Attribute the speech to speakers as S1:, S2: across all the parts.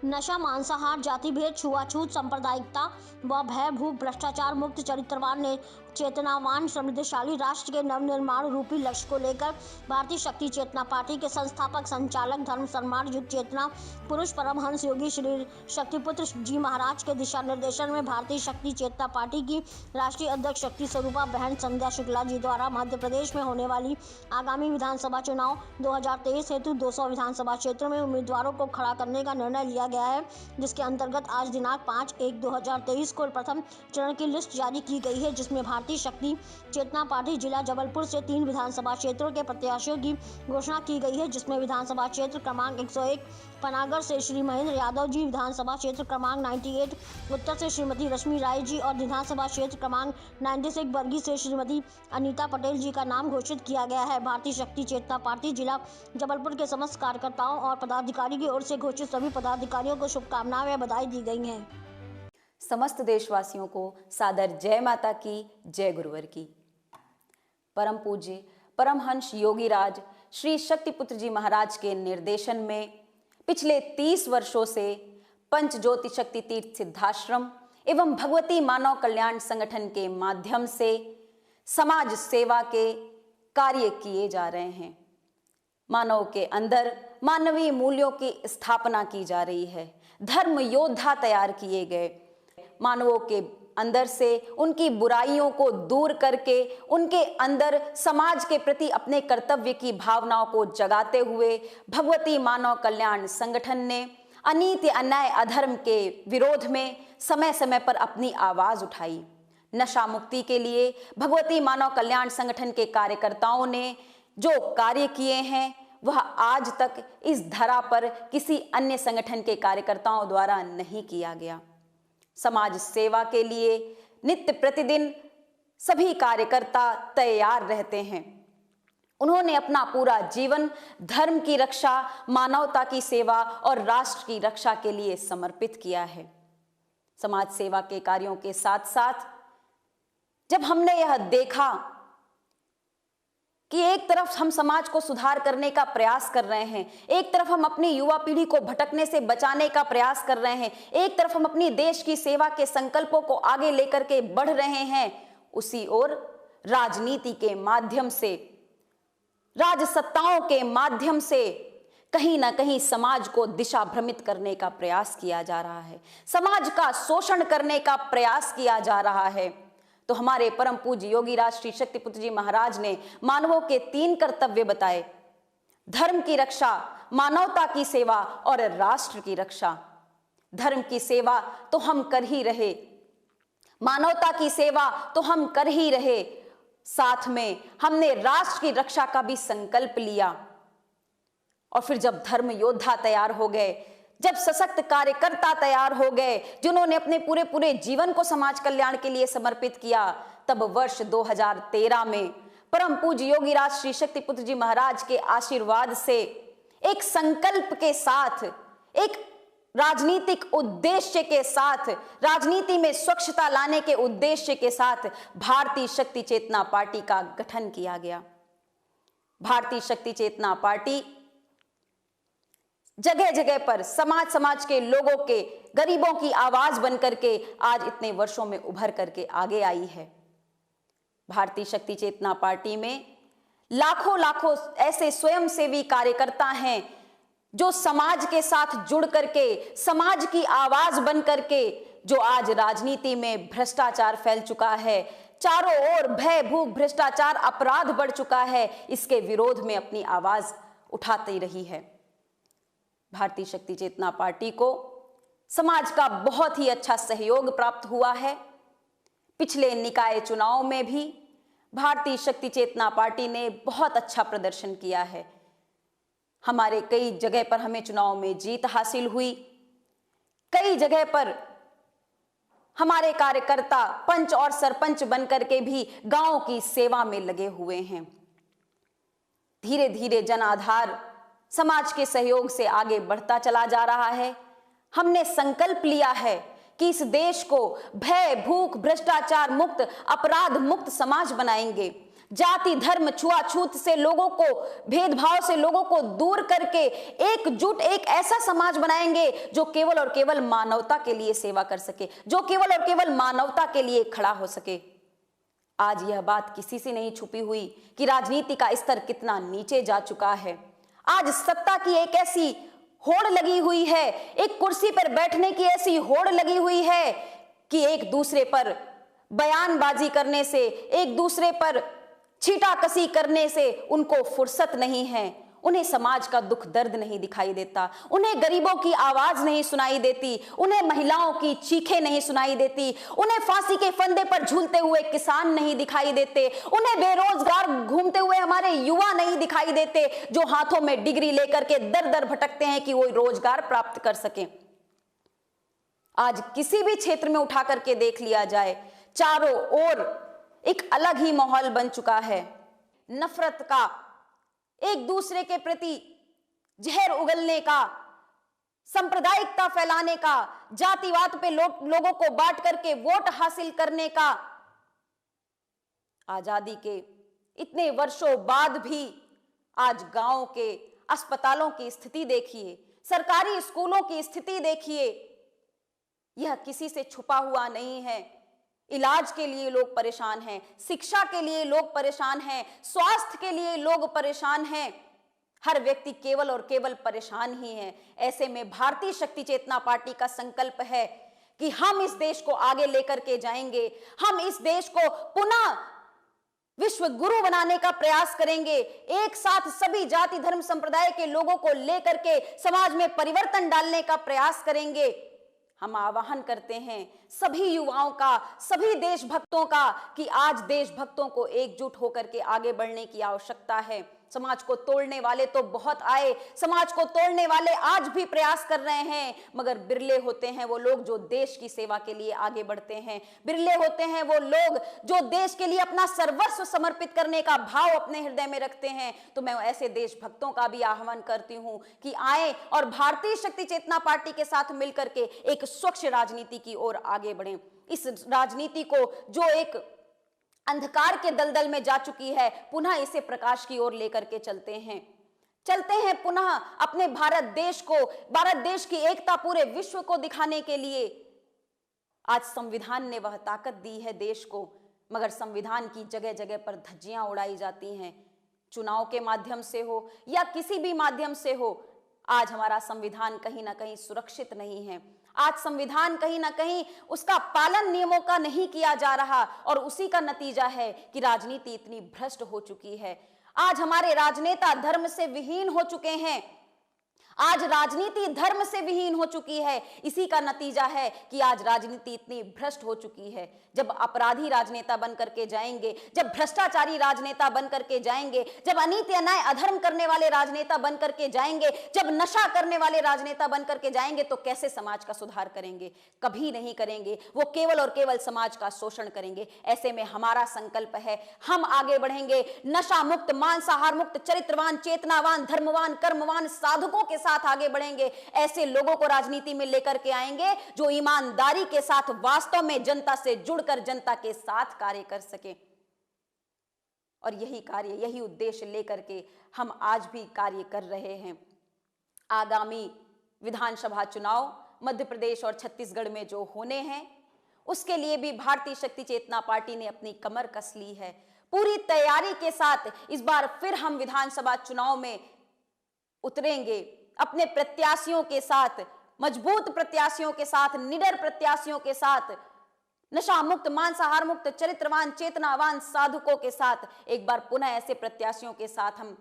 S1: नशा, मांसाहार, जातिभेद, छुआछूत, सांप्रदायिकता व भय, भूख, भ्रष्टाचार मुक्त चरित्रवान चेतनावान समृद्धशाली राष्ट्र के नवनिर्माण रूपी लक्ष्य को लेकर भारतीय शक्ति चेतना पार्टी के संस्थापक संचालक धर्म सम्मान युक्त चेतना पुरुष परमहंस योगी श्री शक्तिपुत्र जी महाराज के दिशा निर्देशन में भारतीय शक्ति चेतना पार्टी की राष्ट्रीय अध्यक्ष शक्ति स्वरूपा बहन संध्या शुक्ला जी द्वारा मध्य प्रदेश में होने वाली आगामी विधानसभा चुनाव 2023 हेतु 200 विधानसभा क्षेत्रों में उम्मीदवारों को खड़ा करने का निर्णय लिया गया है, जिसके अंतर्गत आज दिनांक 5/1/2023 को प्रथम चरण की लिस्ट जारी की गई है, जिसमें भारतीय शक्ति चेतना पार्टी जिला जबलपुर से 3 विधानसभा क्षेत्रों के प्रत्याशियों की घोषणा की गई है, जिसमें विधानसभा क्षेत्र क्रमांक 101 पनागर से श्री महेंद्र यादव जी, विधानसभा क्षेत्र क्रमांक 98 उत्तर से श्रीमती रश्मि राय जी और विधानसभा क्षेत्र क्रमांक 96 बरगी से श्रीमती अनीता पटेल जी का नाम घोषित किया गया है। भारतीय शक्ति चेतना पार्टी जिला जबलपुर के समस्त कार्यकर्ताओं और पदाधिकारी की ओर से घोषित सभी पदाधिकारियों को शुभकामनाएं व बधाई दी गई हैं।
S2: समस्त देशवासियों को सादर जय माता की, जय गुरुवर की। परम पूज्य परमहंस योगी राज श्री शक्तिपुत्र जी महाराज के निर्देशन में पिछले 30 वर्षों से पंच ज्योति शक्ति तीर्थ सिद्धाश्रम एवं भगवती मानव कल्याण संगठन के माध्यम से समाज सेवा के कार्य किए जा रहे हैं। मानव के अंदर मानवीय मूल्यों की स्थापना की जा रही है। धर्म योद्धा तैयार किए गए, मानवों के अंदर से उनकी बुराइयों को दूर करके उनके अंदर समाज के प्रति अपने कर्तव्य की भावनाओं को जगाते हुए भगवती मानव कल्याण संगठन ने अनीति, अन्याय, अधर्म के विरोध में समय समय पर अपनी आवाज उठाई। नशा मुक्ति के लिए भगवती मानव कल्याण संगठन के कार्यकर्ताओं ने जो कार्य किए हैं वह आज तक इस धरा पर किसी अन्य संगठन के कार्यकर्ताओं द्वारा नहीं किया गया। समाज सेवा के लिए नित्य प्रतिदिन सभी कार्यकर्ता तैयार रहते हैं। उन्होंने अपना पूरा जीवन धर्म की रक्षा, मानवता की सेवा और राष्ट्र की रक्षा के लिए समर्पित किया है। समाज सेवा के कार्यों के साथ साथ जब हमने यह देखा कि एक तरफ हम समाज को सुधार करने का प्रयास कर रहे हैं, एक तरफ हम अपनी युवा पीढ़ी को भटकने से बचाने का प्रयास कर रहे हैं, एक तरफ हम अपनी देश की सेवा के संकल्पों को आगे लेकर के बढ़ रहे हैं, उसी ओर राजनीति के माध्यम से, राजसत्ताओं के माध्यम से कहीं ना कहीं समाज को दिशा भ्रमित करने का प्रयास किया जा रहा है, समाज का शोषण करने का प्रयास किया जा रहा है। तो हमारे परम पूज्य योगी राज श्री शक्तिपुत्र जी महाराज ने मानवों के 3 कर्तव्य बताए: धर्म की रक्षा, मानवता की सेवा और राष्ट्र की रक्षा। धर्म की सेवा तो हम कर ही रहे, मानवता की सेवा तो हम कर ही रहे, साथ में हमने राष्ट्र की रक्षा का भी संकल्प लिया। और फिर जब धर्म योद्धा तैयार हो गए, जब सशक्त कार्यकर्ता तैयार हो गए जिन्होंने अपने पूरे जीवन को समाज कल्याण के लिए समर्पित किया, तब वर्ष 2013 में परम पूज्य योगी राज श्री शक्तिपुत्र जी महाराज के आशीर्वाद से एक संकल्प के साथ, एक राजनीतिक उद्देश्य के साथ, राजनीति में स्वच्छता लाने के उद्देश्य के साथ भारतीय शक्ति चेतना पार्टी का गठन किया गया। भारतीय शक्ति चेतना पार्टी जगह जगह पर समाज के लोगों के, गरीबों की आवाज बनकर के आज इतने वर्षों में उभर करके आगे आई है। भारतीय शक्ति चेतना पार्टी में लाखों ऐसे स्वयंसेवी कार्यकर्ता हैं जो समाज के साथ जुड़ करके, समाज की आवाज बन करके, जो आज राजनीति में भ्रष्टाचार फैल चुका है, चारों ओर भय, भूख, भ्रष्टाचार, अपराध बढ़ चुका है, इसके विरोध में अपनी आवाज उठाती रही है। भारतीय शक्ति चेतना पार्टी को समाज का बहुत ही अच्छा सहयोग प्राप्त हुआ है। पिछले निकाय चुनाव में भी भारतीय शक्ति चेतना पार्टी ने बहुत अच्छा प्रदर्शन किया है। हमारे कई जगह पर हमें चुनाव में जीत हासिल हुई, कई जगह पर हमारे कार्यकर्ता पंच और सरपंच बनकर के भी गांव की सेवा में लगे हुए हैं। धीरे धीरे जन आधार समाज के सहयोग से आगे बढ़ता चला जा रहा है। हमने संकल्प लिया है कि इस देश को भय, भूख, भ्रष्टाचार मुक्त, अपराध मुक्त समाज बनाएंगे। जाति धर्म छुआछूत से लोगों को, भेदभाव से लोगों को दूर करके एकजुट एक ऐसा समाज बनाएंगे जो केवल और केवल मानवता के लिए सेवा कर सके, जो केवल और केवल मानवता के लिए खड़ा हो सके। आज यह बात किसी से नहीं छुपी हुई कि राजनीति का स्तर कितना नीचे जा चुका है। आज सत्ता की एक ऐसी होड़ लगी हुई है, एक कुर्सी पर बैठने की ऐसी होड़ लगी हुई है कि एक दूसरे पर बयानबाजी करने से, एक दूसरे पर छीटाकसी करने से उनको फुर्सत नहीं है। उन्हें समाज का दुख दर्द नहीं दिखाई देता, उन्हें गरीबों की आवाज नहीं सुनाई देती, उन्हें महिलाओं की चीखें नहीं सुनाई देती, उन्हें फांसी के फंदे पर झूलते हुए किसान नहीं दिखाई देते, उन्हें बेरोजगार घूमते हुए हमारे युवा नहीं दिखाई देते जो हाथों में डिग्री लेकर के दर दर भटकते हैं कि वो रोजगार प्राप्त कर सकें। आज किसी भी क्षेत्र में उठा करके देख लिया जाए, चारों ओर एक अलग ही माहौल बन चुका है। नफरत का, एक दूसरे के प्रति जहर उगलने का, सांप्रदायिकता फैलाने का, जातिवाद पे लोगों को बांट करके वोट हासिल करने का। आजादी के इतने वर्षों बाद भी आज गांव के अस्पतालों की स्थिति देखिए, सरकारी स्कूलों की स्थिति देखिए। यह किसी से छुपा हुआ नहीं है। इलाज के लिए लोग परेशान हैं, शिक्षा के लिए लोग परेशान हैं, स्वास्थ्य के लिए लोग परेशान हैं। हर व्यक्ति केवल और केवल परेशान ही है। ऐसे में भारतीय शक्ति चेतना पार्टी का संकल्प है कि हम इस देश को आगे लेकर के जाएंगे, हम इस देश को पुनः विश्व गुरु बनाने का प्रयास करेंगे। एक साथ सभी जाति धर्म संप्रदाय के लोगों को लेकर के समाज में परिवर्तन डालने का प्रयास करेंगे। हम आह्वान करते हैं सभी युवाओं का, सभी देशभक्तों का कि आज देशभक्तों को एकजुट होकर के आगे बढ़ने की आवश्यकता है। समाज को तोड़ने वाले तो बहुत आए, समाज को तोड़ने वाले आज भी प्रयास कर रहे हैं, मगर बिरले होते हैं वो लोग जो देश की सेवा के लिए आगे बढ़ते हैं। बिरले होते हैं वो लोग जो देश के लिए अपना सर्वस्व समर्पित करने का भाव अपने हृदय में रखते हैं। तो मैं ऐसे देशभक्तों का भी आह्वान करती हूं कि आए और भारतीय शक्ति चेतना पार्टी के साथ मिलकर के एक स्वच्छ राजनीति की ओर आगे बढ़ें। इस राजनीति को जो एक अंधकार के दलदल में जा चुकी है, पुनः इसे प्रकाश की ओर लेकर के चलते हैं पुनः अपने भारत देश को, भारत देश की एकता पूरे विश्व को दिखाने के लिए। आज संविधान ने वह ताकत दी है देश को, मगर संविधान की जगह जगह पर धज्जियां उड़ाई जाती हैं। चुनाव के माध्यम से हो या किसी भी माध्यम से हो, आज हमारा संविधान कहीं ना कहीं सुरक्षित नहीं है। आज संविधान कहीं ना कहीं उसका पालन नियमों का नहीं किया जा रहा, और उसी का नतीजा है कि राजनीति इतनी भ्रष्ट हो चुकी है। आज हमारे राजनेता धर्म से विहीन हो चुके हैं, आज राजनीति धर्म से विहीन हो चुकी है। इसी का नतीजा है कि आज राजनीति इतनी भ्रष्ट हो चुकी है। जब अपराधी राजनेता बन करके जाएंगे, जब भ्रष्टाचारी राजनेता बन करके जाएंगे, जब अनीति अन्याय अधर्म करने वाले राजनेता बन करके जाएंगे, जब नशा करने वाले राजनेता बन करके जाएंगे, तो कैसे समाज का सुधार करेंगे? कभी नहीं करेंगे। वो केवल और केवल समाज का शोषण करेंगे। ऐसे में हमारा संकल्प है, हम आगे बढ़ेंगे नशा मुक्त, मांसाहार मुक्त, चरित्रवान, चेतनावान, धर्मवान, कर्मवान साधकों के साथ आगे बढ़ेंगे। ऐसे लोगों को राजनीति में लेकर के आएंगे जो ईमानदारी के साथ वास्तव में जनता से जुड़कर जनता के साथ कार्य कर सके। और यही कार्य, यही उद्देश्य लेकर के हम आज भी कार्य कर रहे हैं। आगामी विधानसभा चुनाव मध्य प्रदेश और छत्तीसगढ़ में जो होने हैं, उसके लिए भी भारतीय शक्ति चेतना पार्टी ने अपनी कमर कस ली है। पूरी तैयारी के साथ इस बार फिर हम विधानसभा चुनाव में उतरेंगे, अपने प्रत्याशियों के साथ, मजबूत प्रत्याशियों के साथ, निडर प्रत्याशियों के साथ, नशा मुक्त, मांसाहार मुक्त, चरित्रवान, चेतनावान साधकों के साथ एक बार पुनः ऐसे प्रत्याशियों के साथ हम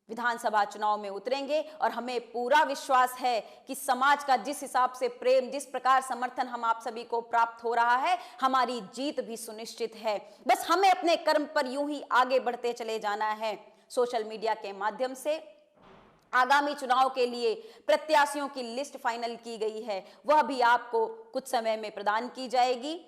S2: विधानसभा चुनाव में उतरेंगे। और हमें पूरा विश्वास है कि समाज का जिस हिसाब से प्रेम, जिस प्रकार समर्थन हम आप सभी को प्राप्त हो रहा है, हमारी जीत भी सुनिश्चित है। बस हमें अपने कर्म पर यूं ही आगे बढ़ते चले जाना है। सोशल मीडिया के माध्यम से आगामी चुनाव के लिए प्रत्याशियों की लिस्ट फाइनल की गई है, वह भी आपको कुछ समय में प्रदान की जाएगी।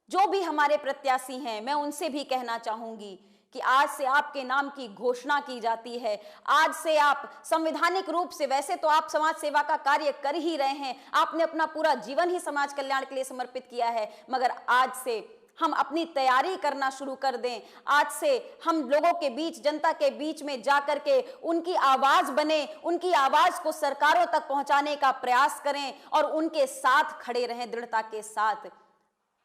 S2: जो भी हमारे प्रत्याशी हैं, मैं उनसे भी कहना चाहूंगी कि आज से आपके नाम की घोषणा की जाती है। आज से आप संवैधानिक रूप से, वैसे तो आप समाज सेवा का कार्य कर ही रहे हैं, आपने अपना पूरा जीवन ही समाज कल्याण के लिए समर्पित किया है, मगर आज से हम अपनी तैयारी करना शुरू कर दें। आज से हम लोगों के बीच, जनता के बीच में जाकर के उनकी आवाज बने, उनकी आवाज को सरकारों तक पहुंचाने का प्रयास करें और उनके साथ खड़े रहें, दृढ़ता के साथ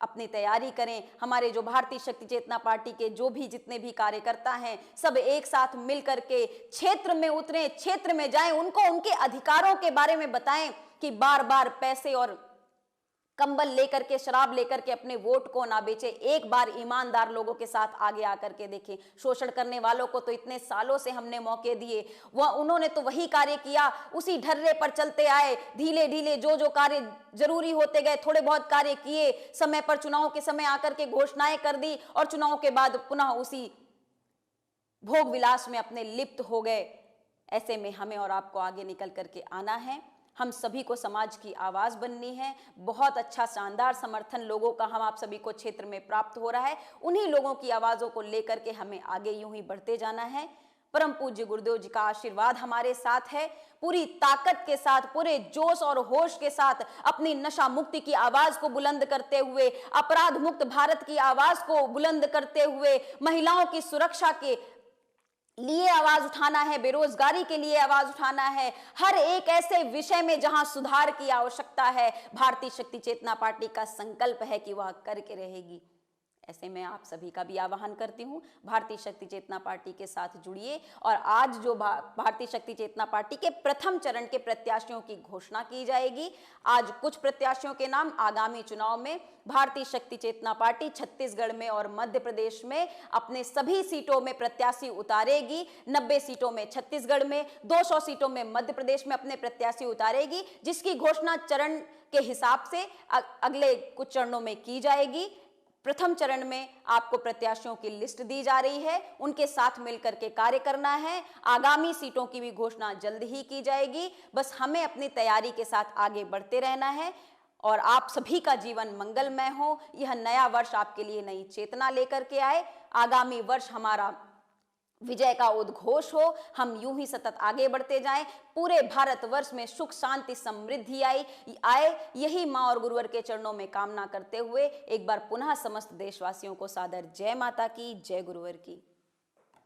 S2: अपनी तैयारी करें। हमारे जो भारतीय शक्ति चेतना पार्टी के जो भी जितने भी कार्यकर्ता हैं, सब एक साथ मिल करके क्षेत्र में उतरें, क्षेत्र में जाएं, उनको उनके अधिकारों के बारे में बताएं कि बार बार पैसे और कंबल लेकर के, शराब लेकर के अपने वोट को ना बेचे। एक बार ईमानदार लोगों के साथ आगे आकर के देखें। शोषण करने वालों को तो इतने सालों से हमने मौके दिए, उन्होंने तो वही कार्य किया, उसी ढर्रे पर चलते आए, ढीले ढीले जो जो कार्य जरूरी होते गए, थोड़े बहुत कार्य किए, समय पर चुनाव के समय आकर के घोषणाएं कर दी और चुनाव के बाद पुनः उसी भोग विलास में अपने लिप्त हो गए। ऐसे में हमें और आपको आगे निकल करके आना है। हम सभी को समाज की आवाज बननी है। बहुत अच्छा शानदार समर्थन लोगों का हम आप सभी को क्षेत्र में प्राप्त हो रहा है। उन्हीं लोगों की आवाजों को लेकर के हमें आगे यूं ही बढ़ते जाना है। परम पूज्य गुरुदेव जी का आशीर्वाद हमारे साथ है। पूरी ताकत के साथ, पूरे जोश और होश के साथ अपनी नशा मुक्ति की आवाज को बुलंद करते हुए, अपराध मुक्त भारत की आवाज को बुलंद करते हुए, महिलाओं की सुरक्षा के लिए आवाज उठाना है, बेरोजगारी के लिए आवाज उठाना है, हर एक ऐसे विषय में जहां सुधार की आवश्यकता है, भारतीय शक्ति चेतना पार्टी का संकल्प है कि वह करके रहेगी। ऐसे में आप सभी का भी आह्वान करती हूं, भारतीय शक्ति चेतना पार्टी के साथ जुड़िए। और आज जो भारतीय शक्ति चेतना पार्टी के प्रथम चरण के प्रत्याशियों की घोषणा की जाएगी। आज कुछ प्रत्याशियों के नाम आगामी चुनाव में भारतीय शक्ति चेतना पार्टी छत्तीसगढ़ में और मध्य प्रदेश में अपने सभी सीटों में प्रत्याशी उतारेगी। 90 सीटों में छत्तीसगढ़ में, 200 सीटों में मध्य प्रदेश में अपने प्रत्याशी उतारेगी, जिसकी घोषणा चरण के हिसाब से अगले कुछ चरणों में की जाएगी। प्रथम चरण में आपको प्रत्याशियों की लिस्ट दी जा रही है, उनके साथ मिलकर के कार्य करना है। आगामी सीटों की भी घोषणा जल्द ही की जाएगी। बस हमें अपनी तैयारी के साथ आगे बढ़ते रहना है और आप सभी का जीवन मंगलमय हो। यह नया वर्ष आपके लिए नई चेतना लेकर के आए। आगामी वर्ष हमारा विजय का उद्घोष हो। हम यूं ही सतत आगे बढ़ते जाएं। पूरे भारतवर्ष में सुख शांति समृद्धि आए, यही मां और गुरुवर के चरणों में कामना करते हुए एक बार पुनः समस्त देशवासियों को सादर जय माता की, जय गुरुवर की।